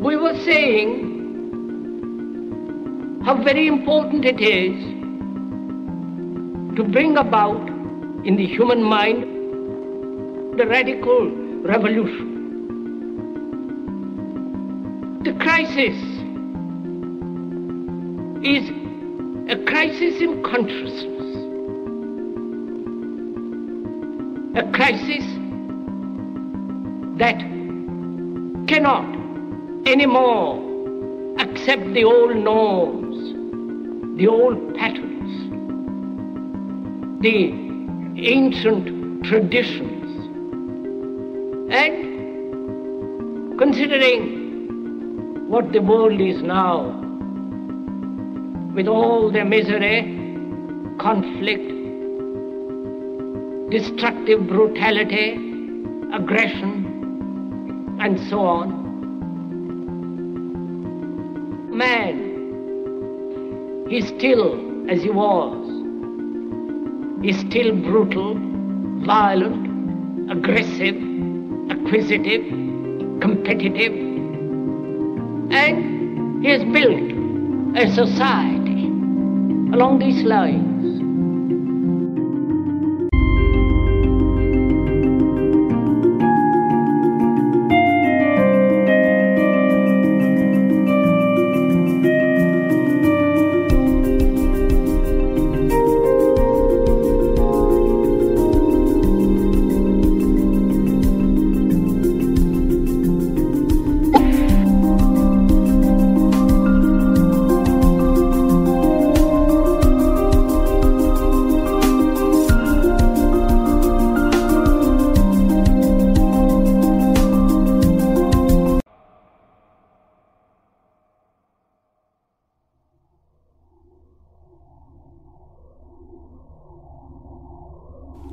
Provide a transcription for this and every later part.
we were saying how very important it is to bring about in the human mind the radical revolution. The crisis is a crisis in consciousness, a crisis that cannot anymore accept the old norms, the old patterns, the ancient traditions. And considering what the world is now, with all the misery, conflict, destructive brutality, aggression, and so on, man is still as he was. He's still brutal, violent, aggressive, acquisitive, competitive, and he has built a society along these lines.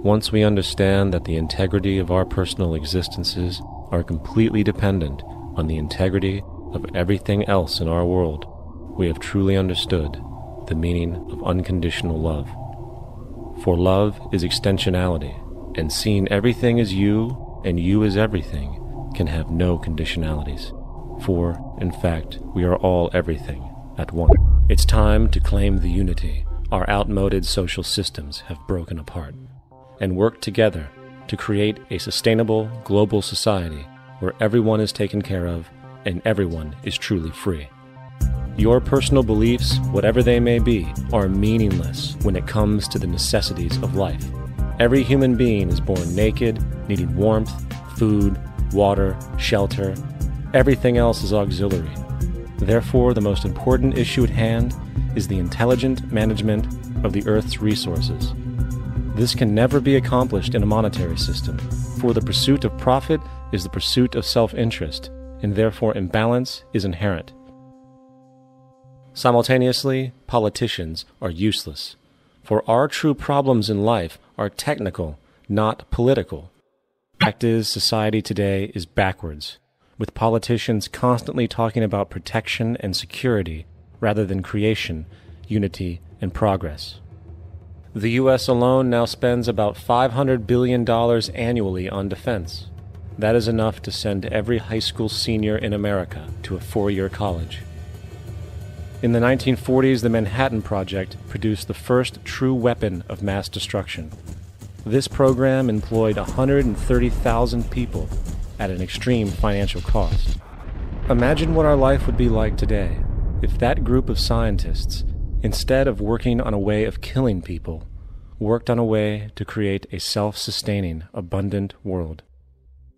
Once we understand that the integrity of our personal existences are completely dependent on the integrity of everything else in our world, we have truly understood the meaning of unconditional love. For love is extensionality, and seeing everything as you and you as everything can have no conditionalities. For, in fact, we are all everything at once. It's time to claim the unity our outmoded social systems have broken apart, and work together to create a sustainable global society where everyone is taken care of and everyone is truly free. Your personal beliefs, whatever they may be, are meaningless when it comes to the necessities of life. Every human being is born naked, needing warmth, food, water, shelter. Everything else is auxiliary. Therefore, the most important issue at hand is the intelligent management of the Earth's resources. This can never be accomplished in a monetary system, for the pursuit of profit is the pursuit of self-interest, and therefore imbalance is inherent. Simultaneously, politicians are useless, for our true problems in life are technical, not political. The fact is, society today is backwards, with politicians constantly talking about protection and security rather than creation, unity, and progress. The U.S. alone now spends about $500 billion annually on defense. That is enough to send every high school senior in America to a 4-year college. In the 1940s, the Manhattan Project produced the first true weapon of mass destruction. This program employed 130,000 people at an extreme financial cost. Imagine what our life would be like today if that group of scientists, instead of working on a way of killing people, worked on a way to create a self-sustaining, abundant world.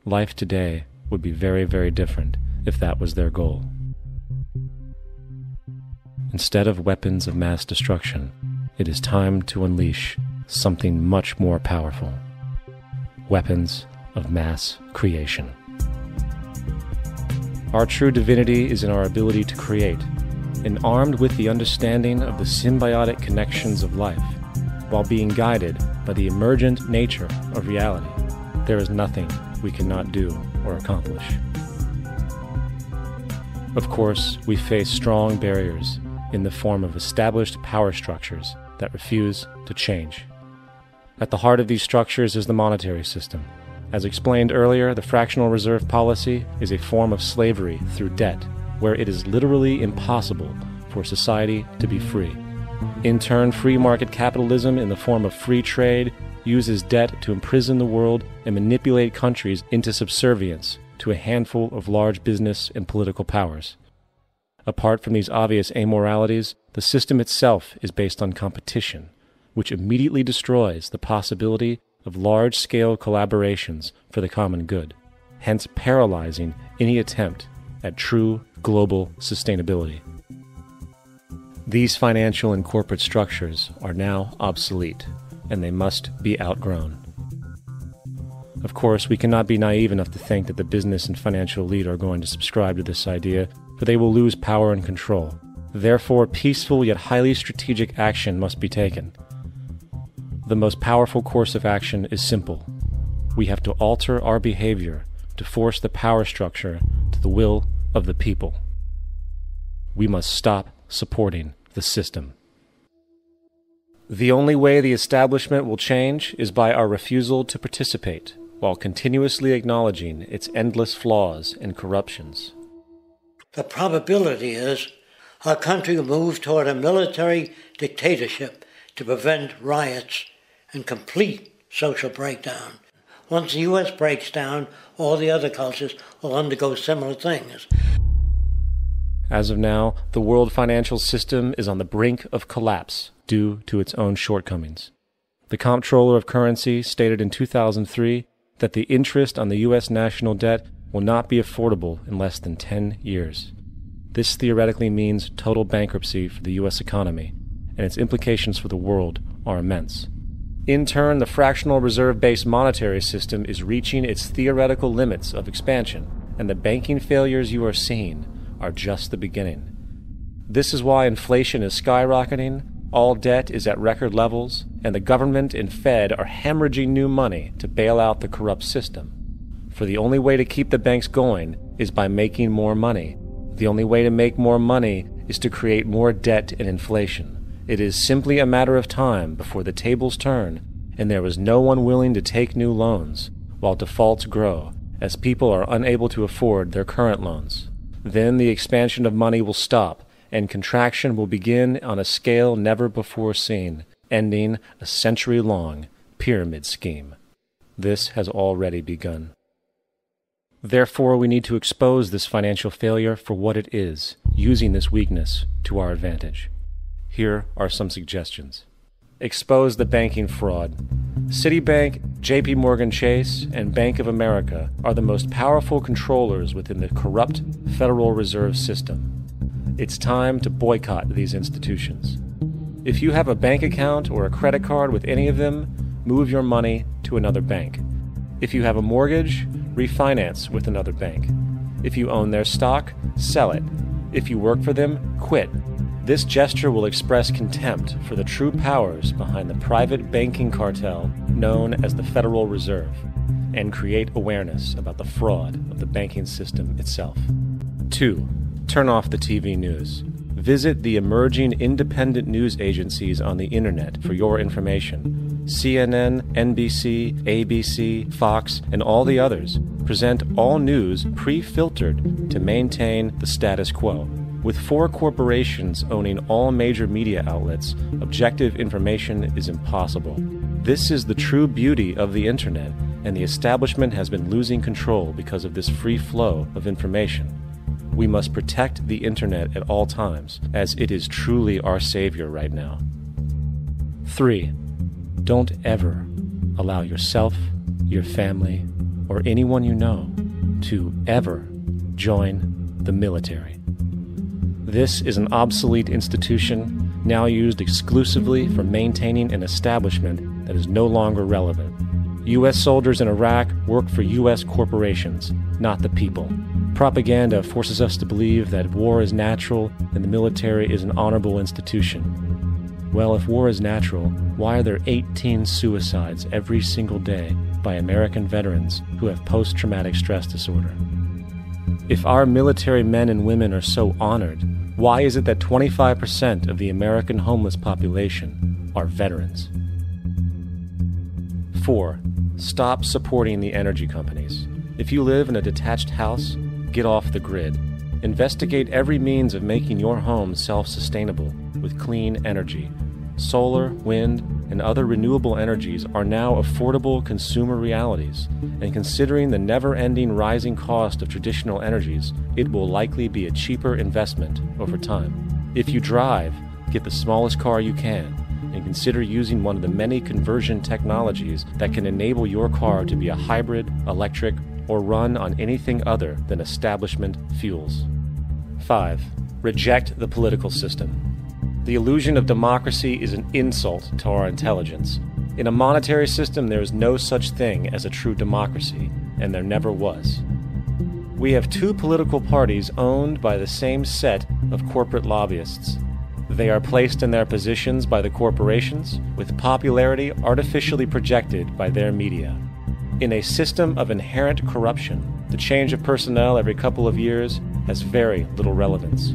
Life today would be very, very different if that was their goal. Instead of weapons of mass destruction, it is time to unleash something much more powerful. Weapons of mass creation. Our true divinity is in our ability to create, and armed with the understanding of the symbiotic connections of life, while being guided by the emergent nature of reality, there is nothing we cannot do or accomplish. Of course, we face strong barriers in the form of established power structures that refuse to change. At the heart of these structures is the monetary system. As explained earlier, the fractional reserve policy is a form of slavery through debt where it is literally impossible for society to be free. In turn, free market capitalism in the form of free trade uses debt to imprison the world and manipulate countries into subservience to a handful of large business and political powers. Apart from these obvious amoralities, the system itself is based on competition, which immediately destroys the possibility of large-scale collaborations for the common good, hence paralyzing any attempt at true global sustainability. These financial and corporate structures are now obsolete, and they must be outgrown. Of course, we cannot be naive enough to think that the business and financial elite are going to subscribe to this idea, for they will lose power and control. Therefore, peaceful yet highly strategic action must be taken. The most powerful course of action is simple. We have to alter our behavior to force the power structure to the will of the people. We must stop supporting the system. The only way the establishment will change is by our refusal to participate, while continuously acknowledging its endless flaws and corruptions. The probability is our country will move toward a military dictatorship to prevent riots and complete social breakdown. Once the U.S. breaks down, all the other cultures will undergo similar things. As of now, the world financial system is on the brink of collapse due to its own shortcomings. The Comptroller of Currency stated in 2003 that the interest on the U.S. national debt will not be affordable in less than 10 years. This theoretically means total bankruptcy for the U.S. economy, and its implications for the world are immense. In turn, the fractional reserve-based monetary system is reaching its theoretical limits of expansion, and the banking failures you are seeing are just the beginning. This is why inflation is skyrocketing, all debt is at record levels, and the government and Fed are hemorrhaging new money to bail out the corrupt system. For the only way to keep the banks going is by making more money. The only way to make more money is to create more debt and inflation. It is simply a matter of time before the tables turn, and there is no one willing to take new loans, while defaults grow, as people are unable to afford their current loans. Then the expansion of money will stop, and contraction will begin on a scale never before seen, ending a century-long pyramid scheme. This has already begun. Therefore, we need to expose this financial failure for what it is, using this weakness to our advantage. Here are some suggestions. Expose the banking fraud. Citibank, JP Morgan Chase, and Bank of America are the most powerful controllers within the corrupt Federal Reserve System. It's time to boycott these institutions. If you have a bank account or a credit card with any of them, move your money to another bank. If you have a mortgage, refinance with another bank. If you own their stock, sell it. If you work for them, quit. This gesture will express contempt for the true powers behind the private banking cartel known as the Federal Reserve, and create awareness about the fraud of the banking system itself. 2. Turn off the TV news. Visit the emerging independent news agencies on the internet for your information. CNN, NBC, ABC, Fox, and all the others present all news pre-filtered to maintain the status quo. With 4 corporations owning all major media outlets, objective information is impossible. This is the true beauty of the internet, and the establishment has been losing control because of this free flow of information. We must protect the internet at all times, as it is truly our savior right now. 3. Don't ever allow yourself, your family, or anyone you know to ever join the military. This is an obsolete institution now used exclusively for maintaining an establishment that is no longer relevant. U.S. soldiers in Iraq work for U.S. corporations, not the people. Propaganda forces us to believe that war is natural and the military is an honorable institution. Well, if war is natural, why are there 18 suicides every single day by American veterans who have post-traumatic stress disorder? If our military men and women are so honored, why is it that 25% of the American homeless population are veterans? 4. Stop supporting the energy companies. If you live in a detached house, get off the grid. Investigate every means of making your home self-sustainable with clean energy. Solar, wind, and other renewable energies are now affordable consumer realities, and considering the never-ending rising cost of traditional energies, it will likely be a cheaper investment over time. If you drive, get the smallest car you can, and consider using one of the many conversion technologies that can enable your car to be a hybrid, electric, or run on anything other than establishment fuels. 5. Reject the political system. The illusion of democracy is an insult to our intelligence. In a monetary system, there is no such thing as a true democracy, and there never was. We have two political parties owned by the same set of corporate lobbyists. They are placed in their positions by the corporations, with popularity artificially projected by their media. In a system of inherent corruption, the change of personnel every couple of years has very little relevance.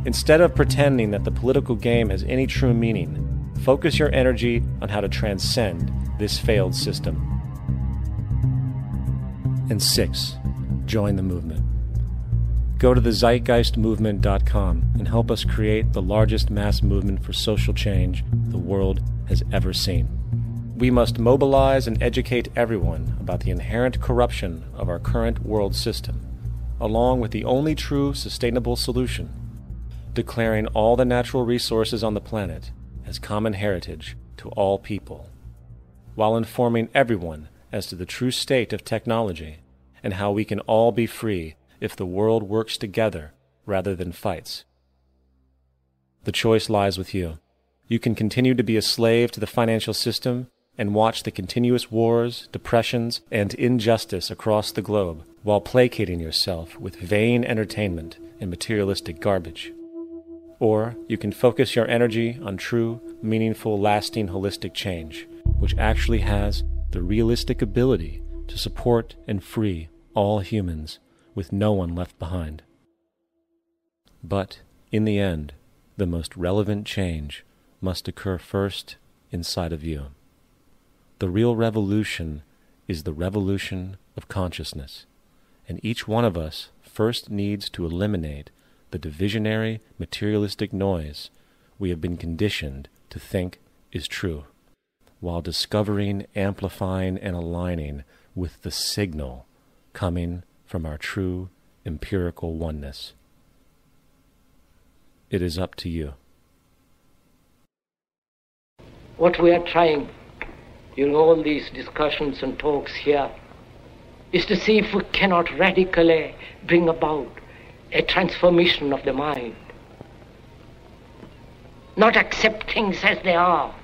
Instead of pretending that the political game has any true meaning, focus your energy on how to transcend this failed system. And 6. Join the movement. Go to thezeitgeistmovement.com and help us create the largest mass movement for social change the world has ever seen. We must mobilize and educate everyone about the inherent corruption of our current world system, along with the only true sustainable solution, declaring all the natural resources on the planet as common heritage to all people, while informing everyone as to the true state of technology and how we can all be free if the world works together rather than fights. The choice lies with you. You can continue to be a slave to the financial system and watch the continuous wars, depressions, and injustice across the globe while placating yourself with vain entertainment and materialistic garbage. Or you can focus your energy on true, meaningful, lasting, holistic change, which actually has the realistic ability to support and free all humans with no one left behind. But, in the end, the most relevant change must occur first inside of you. The real revolution is the revolution of consciousness, and each one of us first needs to eliminate the divisionary, materialistic noise we have been conditioned to think is true, while discovering, amplifying, and aligning with the signal coming from our true empirical oneness. It is up to you. What we are trying in all these discussions and talks here is to see if we cannot radically bring about a transformation of the mind. Not accept things as they are,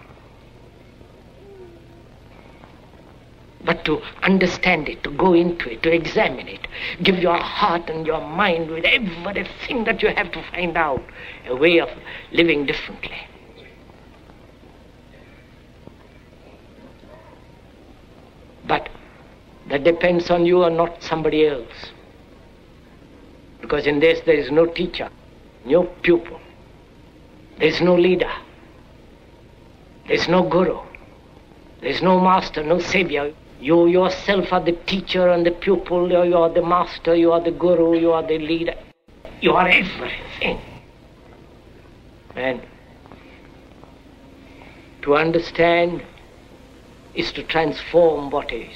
but to understand it, to go into it, to examine it, give your heart and your mind with everything that you have to find out a way of living differently. But that depends on you and not somebody else. Because in this there is no teacher, no pupil, there is no leader, there is no guru, there is no master, no savior. You yourself are the teacher and the pupil, you are the master, you are the guru, you are the leader. You are everything. And to understand is to transform what is.